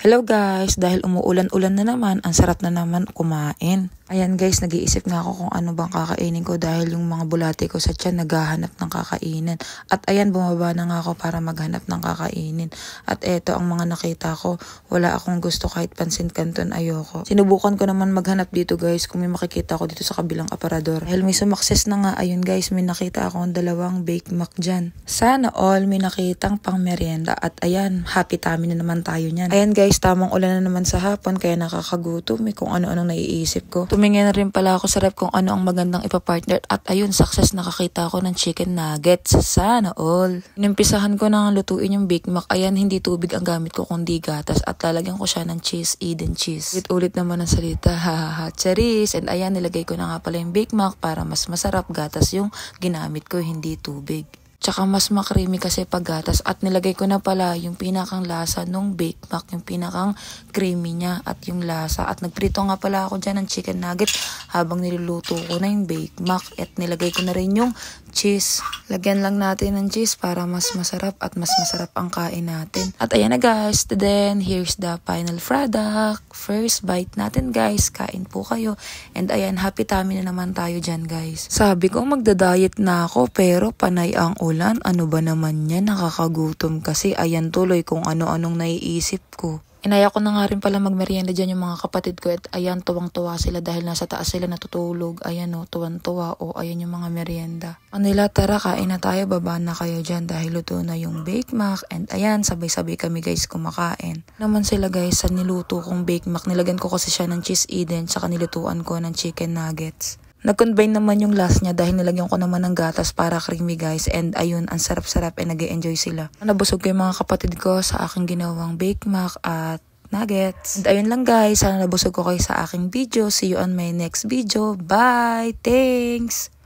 Hello guys, dahil umuulan-ulan na naman, ang sarap na naman kumain. Ayan guys, nag-iisip nga ako kung ano bang kakainin ko dahil yung mga bulate ko sa tiyan naghahanap ng kakainin. At ayan, bumaba na nga ako para maghanap ng kakainin. At eto ang mga nakita ko, wala akong gusto kahit pansin canton, ayoko. Sinubukan ko naman maghanap dito guys kung may makikita ko dito sa kabilang aparador. Dahil may sumakses na nga, ayun guys, may nakita akong dalawang Bake Mac dyan. Sana all may nakitang pang merienda at ayan, happy tummy na naman tayo niyan. Ayan guys, tamang ulan na naman sa hapon kaya nakakagutom kung ano-anong naiisip ko. Tumingin na rin pala ako sa rep kung ano ang magandang ipapartner at ayun, success nakakita ako ng chicken nuggets. Sana all. Inimpisahan ko na lutuin yung Bake Mac. Ayan, hindi tubig ang gamit ko kundi gatas at lalagyan ko siya ng cheese, Eden cheese. Ulit naman ang salita, hahaha, cherries. And ayan, nilagay ko na nga pala yung Bake Mac para mas masarap, gatas yung ginamit ko, hindi tubig. Tsaka mas makrimi kasi pag gatas at nilagay ko na pala yung pinakang lasa nung Bake Mac, yung pinakang creamy niya at yung lasa. At nagprito nga pala ako dyan ng chicken nugget habang niluluto ko na yung Bake Mac at nilagay ko na rin yung cheese. Lagyan lang natin ng cheese para mas masarap at mas masarap ang kain natin. At ayan na guys, then here's the final product. First bite natin guys, kain po kayo. And ayan, happy tummy na naman tayo dyan guys. Sabi ko magda-diet na ako pero panay ang ulan. Ano ba naman yan? Nakakagutom kasi. Ayan tuloy kung ano-anong naiisip ko. Inaya ko na nga rin pala magmerienda dyan yung mga kapatid ko at ayan, tuwang-tuwa sila dahil nasa taas sila natutulog. Ayan o, tuwan-tuwa o ayan yung mga merienda. Anila, tara kain na tayo, baba na kayo dyan dahil luto na yung Bake Mac. And ayan, sabay-sabay kami guys kumakain. Naman sila guys sa niluto kong Bake Mac. Nilagyan ko kasi siya ng cheese Eden tsaka nilutuan ko ng chicken nuggets. Nag-combine naman yung last niya dahil nilagyan ko naman ng gatas para creamy guys. And ayun, ang sarap-sarap and nag-e-enjoy sila. Nabusog ko yung mga kapatid ko sa aking ginawang Bake Mac at nuggets. And ayun lang guys, sana nabusog ko kayo sa aking video. See you on my next video. Bye! Thanks!